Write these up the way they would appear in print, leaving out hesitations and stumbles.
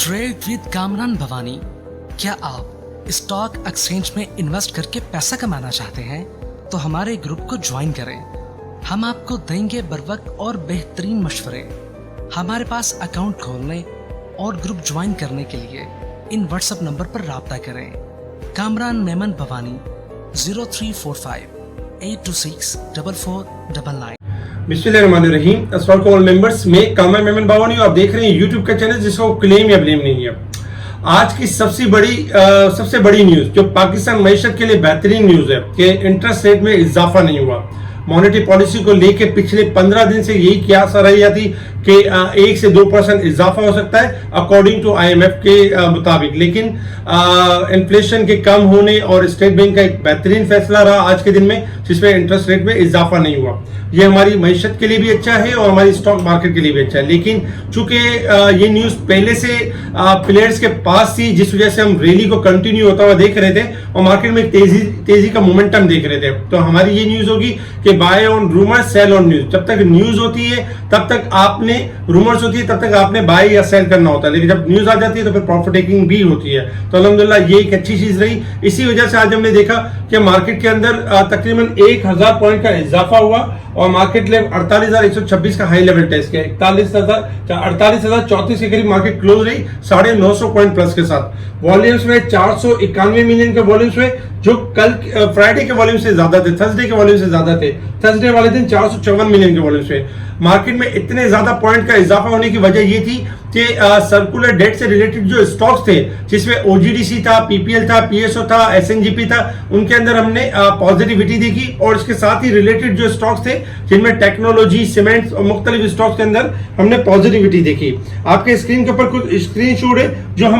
Trade with Kamran Bhavani. क्या आप stock exchange में इन्वेस्ट करके पैसा कमाना चाहते हैं तो हमारे ग्रुप को ज्वाइन करें। हम आपको देंगे बर वक्त और बेहतरीन मशवरे। हमारे पास अकाउंट खोलने और ग्रुप ज्वाइन करने के लिए इन व्हाट्सएप नंबर पर राब्ता करें। कामरान मेमन भवानी 0345 826 4499। बिस्मिल्लाहिर्रहमानिर्रहीम। अस्सलाम ऑल मेंबर्स, मैं कामरान मेमन भवानी, आप देख रहे हैं यूट्यूब का चैनल जिसका क्लेम या ब्लेम नहीं है। आज की सबसे बड़ी न्यूज जो पाकिस्तान मईशत के लिए बेहतरीन न्यूज है कि इंटरेस्ट रेट में इजाफा नहीं हुआ। मॉनेटरी पॉलिसी को लेके पिछले 15 दिन से यही क्यास आ रही थी कि 1 से 2% इजाफा हो सकता है अकॉर्डिंग टू IMF के मुताबिक, लेकिन इन्फ्लेशन के कम होने और स्टेट बैंक का एक बेहतरीन फैसला रहा आज के दिन में जिसमें इंटरेस्ट रेट में इजाफा नहीं हुआ। ये हमारी मईशत के लिए भी अच्छा है और हमारी स्टॉक मार्केट के लिए भी अच्छा है, लेकिन चूंकि ये न्यूज पहले से प्लेयर्स के पास थी जिस वजह से हम रैली को कंटिन्यू होता हुआ देख रहे थे और मार्केट में तेजी का मोमेंटम देख रहे थे। तो हमारी ये न्यूज होगी कि buy on rumour sell on news. जब तक न्यूज होती है तब तक आपने रूमर्स होती है तब तक आपने बाय या सेल करना होता है, लेकिन जब न्यूज आ जाती है तो फिर प्रॉफिट टेकिंग भी होती है। तो अल्हम्दुलिल्लाह ये एक अच्छी चीज रही। इसी वजह से आज हमने देखा कि मार्केट के अंदर तकरीबन 1000 पॉइंट का इजाफा हुआ और मार्केट लेवल 48,126 का हाई लेवल टेस्ट किया। 48,034 के करीब मार्केट क्लोज रही 950 पॉइंट प्लस के साथ। वॉल्यूम्स में 491 मिलियन के वॉल्यूम्स में, जो कल फ्राइडे के वॉल्यूम से ज्यादा थे, थर्सडे के वॉल्यूम से ज्यादा थे। थर्सडे वाले दिन 454 मिलियन के वॉल्यूम्स में मार्केट में इतने ज्यादा पॉइंट का इजाफा होने की वजह ये थी कि सर्कुलर डेट से रिलेटेड जो स्टॉक्स थे जिसमें OGDC था, PPL था, PSO था, SNGP था, उनके अंदर हमने पॉजिटिविटी देखी और इसके साथ ही रिलेटेड जो स्टॉक्स थे जिनमें टेक्नोलॉजी, सीमेंट्स और मुख्तलिफ स्टॉक्स के अंदर हमने पॉजिटिविटी देखी। आपके स्क्रीन के ऊपर कुछ स्क्रीनशॉट है जो हम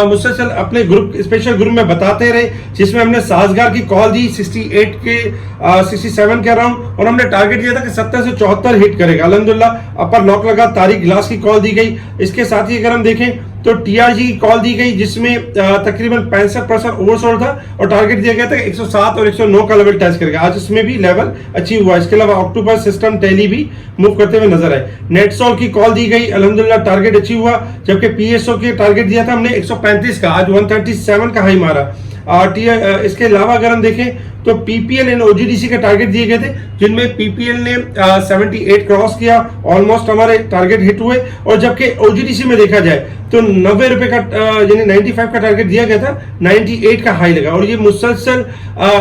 मुसलसल अपने ग्रुप, स्पेशल ग्रुप में बताते रहे, जिसमें हमने साजगार की कॉल दी 68 के 67 के अराउंड और हमने टारगेट दिया था कि 70 से 74 हिट करेगा। अल्हम्दुलिल्लाह अपर लॉक लगा, तारीख ग्लास की कॉल दी गई। इसके साथ ही अगर हम देखें तो TRG की कॉल दी गई जिसमें तकरीबन 65% ओवरसोल्ड था और टारगेट दिया गया था 107 और 109 का लेवल टच करेगा। आज इसमें भी लेवल अचीव हुआ। इसके अलावा ऑक्टोपस, सिस्टम, टेली भी मूव करते हुए नजर आए। नेटसॉल की कॉल दी गई, अल्हम्दुलिल्लाह टारगेट अचीव हुआ, जबकि PSO के टारगेट दिया था हमने 135 का, आज 137 का हाई मारा। इसके अलावा अगर हम देखें तो PPL एंड OGDC के टारगेट दिए गए थे जिनमें PPL ने 78 क्रॉस किया, ऑलमोस्ट हमारे टारगेट हिट हुए, और जबकि OGDC में देखा जाए तो 90 रुपए का यानी 95 का टारगेट दिया गया था, 98 का हाई लगा और ये मुसलसल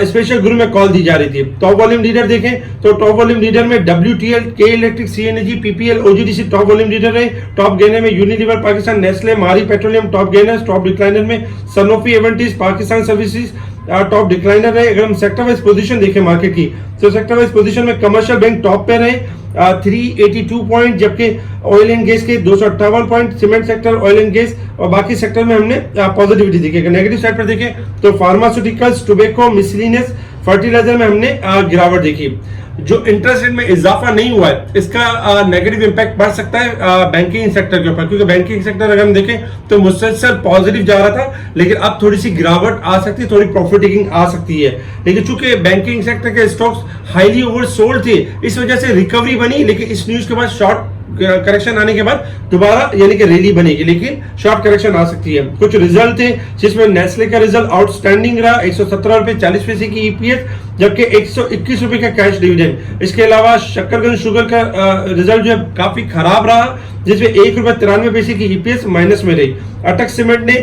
स्पेशल ग्रुप में कॉल दी जा रही थी। टॉप वॉल्यूम लीडर देखें तो टॉप वॉल्यूम लीडर में WTL, के electric, CNG, PPL, OGDC top volume leader रहे। टॉप गेनर में यूनिलीवर पाकिस्तान, नेस्ले, मारी पेट्रोलियम टॉप गेनर्स। टॉप डिक्लाइनर में सनोफी, एवेंटिस, पाकिस्तान सर्विसेज टॉप डिक्लाइनर रहे। अगर हम सेक्टर वाइज पोजीशन देखें मार्केट की तो सेक्टर वाइज पोजीशन में कमर्शियल बैंक टॉप पे रहे 382 पॉइंट, जबकि ऑयल एंड गैस के 258 point, cement sector, oil and gas और बाकी सेक्टर में हमने पॉजिटिविटी देखी। अगर नेगेटिव साइड पर देखें तो फार्मास्यूटिकल्स, टोबैको, मिसलिनियस, फर्टिलाइजर में हमने गिरावट देखी। जो इंटरेस्ट रेट में इजाफा नहीं हुआ है इसका नेगेटिव इंपैक्ट पड़ सकता है बैंकिंग सेक्टर के ऊपर, क्योंकि बैंकिंग सेक्टर अगर हम देखें तो मुसलसल पॉजिटिव जा रहा था, लेकिन अब थोड़ी सी गिरावट आ सकती है, थोड़ी प्रॉफिट टेकिंग आ सकती है। लेकिन चूंकि बैंकिंग सेक्टर के स्टॉक्स हाईली ओवरसोल्ड थे इस वजह से रिकवरी बनी, लेकिन इस न्यूज के बाद शॉर्ट करेक्शन आने के बाद दोबारा यानी कि रैली बनेगी, लेकिन शॉर्ट करेक्शन आ सकती है। कुछ रिजल्ट थे जिसमें नेस्ले का रिजल्ट आउटस्टैंडिंग रहा, 117 रुपए 40 पैसे की EPS, जबकि 121 रुपए का कैश डिविडेंड। इसके अलावा शक्करगंज शुगर का रिजल्ट जो है काफी खराब रहा जिसमें 1 रुपए 93 पैसे की EPS माइनस में रही। अटक सीमेंट ने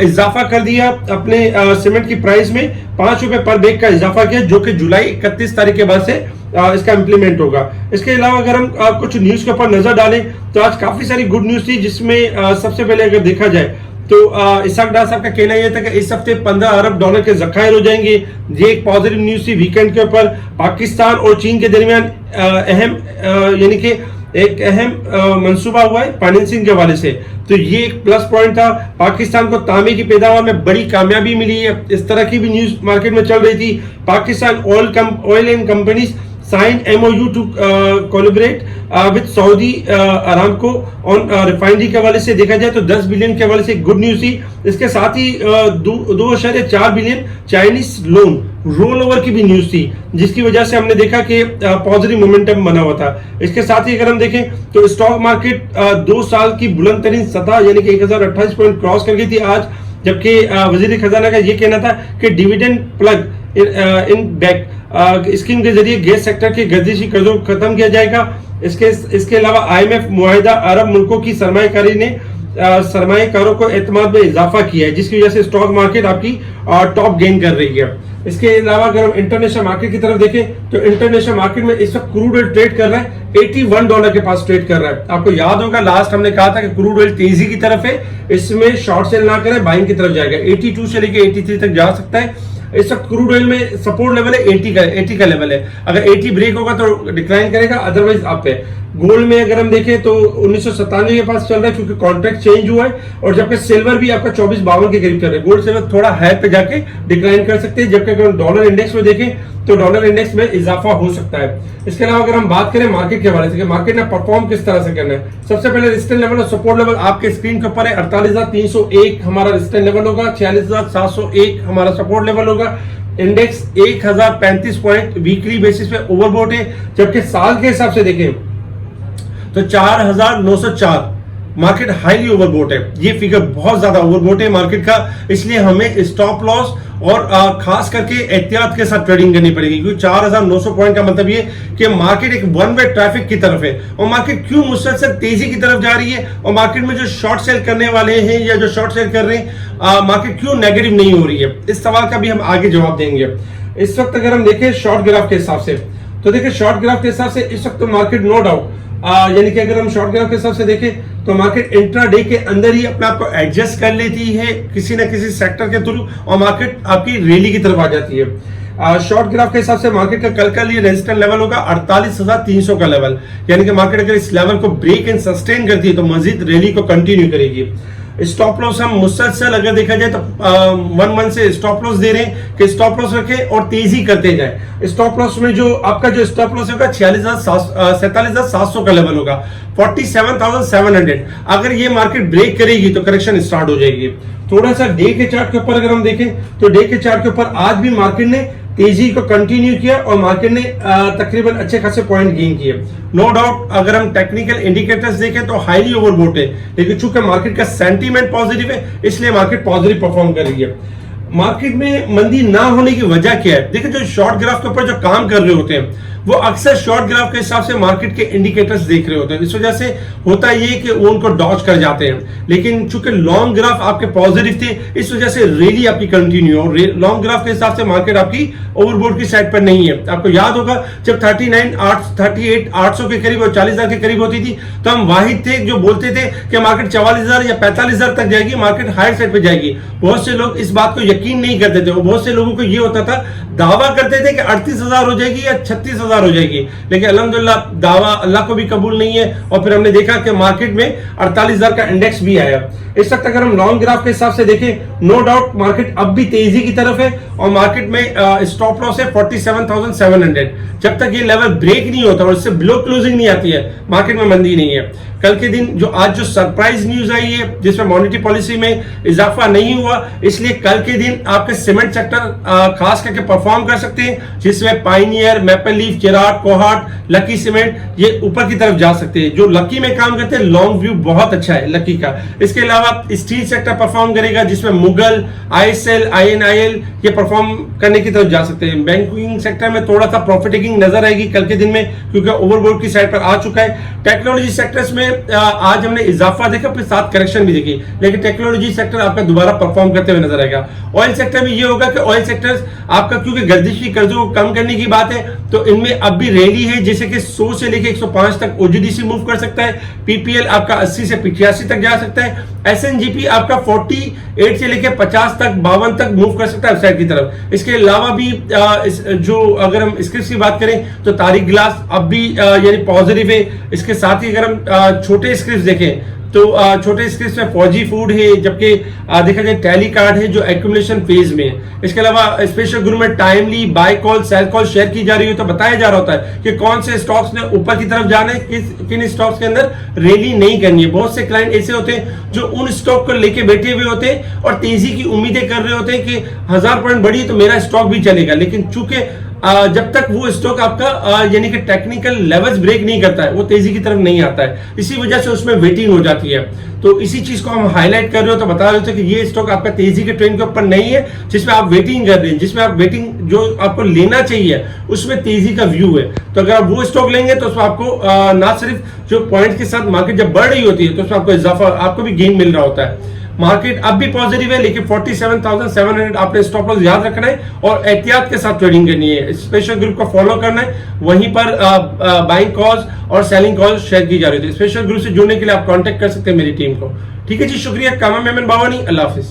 इजाफा कर दिया अपने सीमेंट की प्राइस में, 5 रुपए पर बैग का इजाफा किया, जो कि जुलाई 31 तारीख के बाद से इसका इंप्लीमेंट होगा। इसके अलावा अगर हम कुछ न्यूज के ऊपर नजर डालें तो आज काफी सारी गुड न्यूज थी, जिसमें सबसे पहले अगर देखा जाए तो इसाक डार साहब का कहना यह था कि इस हफ्ते $15 अरब के जखायर हो जाएंगे। ये एक पॉजिटिव न्यूज थी। वीकेंड के ऊपर पाकिस्तान और चीन के दरमियान अहम यानी कि एक अहम मंसूबा हुआ है फाइनेंसिंग के हवाले से, तो ये एक प्लस पॉइंट था। पाकिस्तान को तांबे की पैदावार में बड़ी कामयाबी मिली है, इस तरह की भी न्यूज मार्केट में चल रही थी। Pakistan oil and companies sign MOU to collaborate with Saudi Aramco on refinery के हवाले से देखा जाए तो 10 बिलियन के हवाले से गुड न्यूज थी। इसके साथ ही 2.4 billion Chinese loan roll over की भी न्यूज थी, जिसकी वजह से हमने देखा कि पॉजिटिव मोमेंटम बना हुआ था। इसके साथ ही अगर हम देखें तो स्टॉक मार्केट 2 साल की बुलंद तरीन सतह यानी कि 1028 पॉइंट क्रॉस कर गई थी आज, जबकि वजीर खजाना का ये कहना था कि dividend plug in back scheme के जरिए गैस सेक्टर के गर्दिशी कर्जों को खत्म किया जाएगा। इसके अलावा IMF मुआहिदा अरब मुल्कों की सरमायाकारी ने सरमायाकारों को एतमाद में इजाफा किया है, जिसकी वजह से स्टॉक मार्केट आपकी टॉप गेन कर रही है। इसके अलावा अगर हम इंटरनेशनल मार्केट की तरफ देखें तो इंटरनेशनल मार्केट में इस वक्त क्रूड ऑयल ट्रेड कर रहा है $81 के पास ट्रेड कर रहा है। आपको याद होगा लास्ट हमने कहा था कि क्रूड ऑयल तेजी की तरफ है, इसमें शॉर्ट सेल ना करें, बाइंग की तरफ जाएगा। 82 से लेकर 83 तक जा सकता है। इस वक्त क्रूड ऑयल में सपोर्ट लेवल है 80 का लेवल है। अगर 80 ब्रेक होगा तो डिक्लाइन करेगा, अदरवाइज अप है। गोल्ड में अगर हम देखें तो 1997 के पास चल रहा है क्योंकि कॉन्ट्रैक्ट चेंज हुआ है, और जबकि सिल्वर भी आपका 24-52 के करीब चल रहा है। गोल्ड सिल्वर थोड़ा हाई पे जाके डिक्लाइन कर सकते हैं, जबकि अगर डॉलर इंडेक्स में देखें तो डॉलर इंडेक्स में इजाफा हो सकता है। इसके अलावा अगर हम बात करें मार्केट के हवाले से, मार्केट ने परफॉर्म किस तरह से करना है, सबसे पहले रेजिस्टेंस लेवल और सपोर्ट लेवल आपके स्क्रीन के ऊपर है। 48,301 हमारा रेजिस्टेंस लेवल होगा, 46,701 हमारा सपोर्ट लेवल होगा। इंडेक्स 1035 पॉइंट वीकली बेसिस पे ओवरबॉट है, जबकि साल के हिसाब से देखें तो 4904 मार्केट हाईली ओवरबॉट है। ये फिगर बहुत ज्यादा ओवरबॉट है मार्केट का, इसलिए हमें स्टॉप लॉस और खास करके एहतियात के साथ ट्रेडिंग करनी पड़ेगी, क्योंकि 4900 पॉइंट का मतलब ये कि मार्केट एक वन वे ट्रैफिक की तरफ है। और मार्केट क्यों मुसलसल तेजी की तरफ जा रही है, और मार्केट में जो शॉर्ट सेल करने वाले हैं या जो शॉर्ट सेल कर रहे हैं मार्केट क्यों नेगेटिव नहीं हो रही है, इस सवाल का भी हम आगे जवाब देंगे। इस वक्त अगर हम देखें शॉर्ट ग्राफ के हिसाब से, तो देखिए शॉर्ट ग्राफ के हिसाब से इस वक्त मार्केट नो डाउट यानी कि अगर हम शॉर्ट ग्राफ के हिसाब से देखें तो मार्केट इंट्राडे के अंदर ही अपने आप को एडजस्ट कर लेती है किसी ना किसी सेक्टर के थ्रू, और मार्केट आपकी रैली की तरफ आ जाती है। शॉर्ट ग्राफ के हिसाब से मार्केट का कल का लिए रेजिस्टेंस लेवल होगा 48,300 का लेवल, यानी कि मार्केट अगर इस लेवल को ब्रेक एंड सस्टेन करती है तो मजीद रैली को कंटिन्यू करेगी। स्टॉप लॉस हम मुसलसल अगर देखा जाए तो 1 मंथ से स्टॉप लॉस दे रहे हैं कि स्टॉप लॉस रखें और तेजी करते जाए। स्टॉप लॉस में जो आपका जो स्टॉप लॉस होगा 47,700 का लेवल होगा, 47,700। अगर ये मार्केट ब्रेक करेगी तो करेक्शन स्टार्ट हो जाएगी। थोड़ा सा डे के चार्ट के ऊपर अगर हम देखें तो डे के चार्ट के ऊपर आज भी मार्केट ने तेजी को कंटिन्यू किया और मार्केट ने तकरीबन अच्छे खासे पॉइंट गेन किए। नो डाउट अगर हम टेक्निकल इंडिकेटर्स देखें तो हाईली ओवरबॉट है, लेकिन चूंकि मार्केट का सेंटीमेंट पॉजिटिव है इसलिए मार्केट पॉजिटिव परफॉर्म कर रही है। मार्केट में मंदी ना होने की वजह क्या है, देखिए जो शॉर्ट ग्राफ के ऊपर जो काम कर रहे होते हैं वो अक्सर शॉर्ट ग्राफ के हिसाब से मार्केट के इंडिकेटर्स देख रहे होते हैं, इस वजह से होता ये कि वो उनको डॉज कर जाते हैं। लेकिन चूंकि लॉन्ग ग्राफ आपके पॉजिटिव थे इस वजह से रैली आपकी कंटिन्यू हो। लॉन्ग ग्राफ के हिसाब से मार्केट आपकी ओवरबॉट की साइड पर नहीं है। आपको याद होगा जब 38,800 के करीब और 40,000 के करीब होती थी तो हम वाहिद थे जो बोलते थे कि मार्केट 44,000 या 45,000 तक जाएगी, मार्केट हायर साइड पे जाएगी। बहुत से लोग इस बात को यकीन नहीं करते थे, और बहुत से लोगों को ये होता था, दावा करते थे कि 38,000 हो जाएगी या 36,000 हो जाएगी, लेकिन अल्हम्दुलिल्लाह दावा अल्लाह को भी कबूल नहीं है। और फिर हमने देखा कि मार्केट में 48,000 का इंडेक्स भी आया। इस वक्त अगर हम लॉन्ग ग्राफ के हिसाब से देखें नो डाउट मार्केट अब भी तेजी की तरफ है, और मार्केट में स्टॉप लॉस है 47,700। जब तक ये लेवल ब्रेक नहीं होता और इससे बिलो क्लोजिंग नहीं आती है मार्केट में मंदी नहीं है। कल के दिन जो आज जो सरप्राइज न्यूज आई है जिसमें मॉनेटरी पॉलिसी में इजाफा नहीं हुआ, इसलिए कल के दिन आपके सीमेंट सेक्टर खास करके परफॉर्म कर सकते हैं, जिसमें पाइनियर, मैपल लीफ, चिराग, कोहाट, लकी सीमेंट ये ऊपर की तरफ जा सकते हैं। जो लकी में काम करते हैं लॉन्ग व्यू बहुत अच्छा है लकी का। इसके अलावा स्टील सेक्टर परफॉर्म करेगा, जिसमें मुगल, ISL, INIL ये परफॉर्म करने की तरफ जा सकते हैं। बैंकिंग सेक्टर में थोड़ा सा प्रॉफिट टेकिंग नजर आएगी कल के दिन में, क्योंकि ओवरबॉट की साइड पर आ चुका है। टेक्नोलॉजी सेक्टर्स में आज हमने इजाफा देखा, फिर साथ करेक्शन भी देखी, लेकिन टेक्नोलॉजी सेक्टर आपका दोबारा परफॉर्म करते हुए नजर आएगा। ऑयल सेक्टर में ये होगा कि ऑयल सेक्टर्स आपका क्योंकि गर्दिशी कर्जों को कम करने की बात है तो इनमें अब भी रैली है, जैसे कि 100 से लेकर 105 तक OGDC मूव कर सकता है, PPL आपका 80 से 85 तक जा सकता है, SNGP आपका 48 से लेकर 50 तक 52 तक मूव कर सकता है वेबसाइट की तरफ। इसके अलावा भी जो अगर हम स्क्रिप्ट की बात करें तो तारीख ग्लास अब भी यानी पॉजिटिव है। इसके साथ ही अगर हम छोटे स्क्रिप्ट देखें तो छोटे स्क्रिप्ट में फौजी फूड है, जबकि देखा जाए टैली कार्ड है जो एक्यूमुलेशन फेज में है। इसके अलावा स्पेशल ग्रुप में timely buy call sell call share की जा रही है, तो बताया जा रहा होता है कि कौन से स्टॉक्स ने ऊपर की तरफ जाना है, किन स्टॉक्स के अंदर रैली नहीं करनी है। बहुत से क्लाइंट ऐसे होते हैं जो उन स्टॉक को लेके बैठे हुए होते हैं और तेजी की उम्मीदें कर रहे होते हैं कि 1000 पॉइंट बढ़ी तो मेरा स्टॉक भी चलेगा, लेकिन चूंकि जब तक वो स्टॉक आपका यानी कि टेक्निकल लेवल्स ब्रेक नहीं करता है वो तेजी की तरफ नहीं आता है, इसी वजह से उसमें वेटिंग हो जाती है। तो इसी चीज को हम हाईलाइट कर रहे हो, तो बता रहे थे कि ये स्टॉक आपका तेजी के ट्रेंड के ऊपर नहीं है जिसमें आप वेटिंग कर रहे हैं, जिसमें आप वेटिंग जो आपको लेना चाहिए उसमें तेजी का व्यू है। तो अगर आप वो स्टॉक लेंगे तो उसमें आपको ना सिर्फ जो पॉइंट के साथ मार्केट जब बढ़ रही होती है तो उसमें आपको इजाफा, आपको भी गेन मिल रहा होता है। मार्केट अब भी पॉजिटिव है, लेकिन 47,700 आपने स्टॉप लॉस याद रखना है और एहतियात के साथ ट्रेडिंग करनी है। स्पेशल ग्रुप को फॉलो करना है, वहीं पर बाइंग कॉल्स और सेलिंग कॉल्स शेयर की जा रही थी। स्पेशल ग्रुप से जुड़ने के लिए आप कांटेक्ट कर सकते हैं मेरी टीम को। ठीक है जी, शुक्रिया। कामा मेमन बावानी, अल्लाह हाफिज।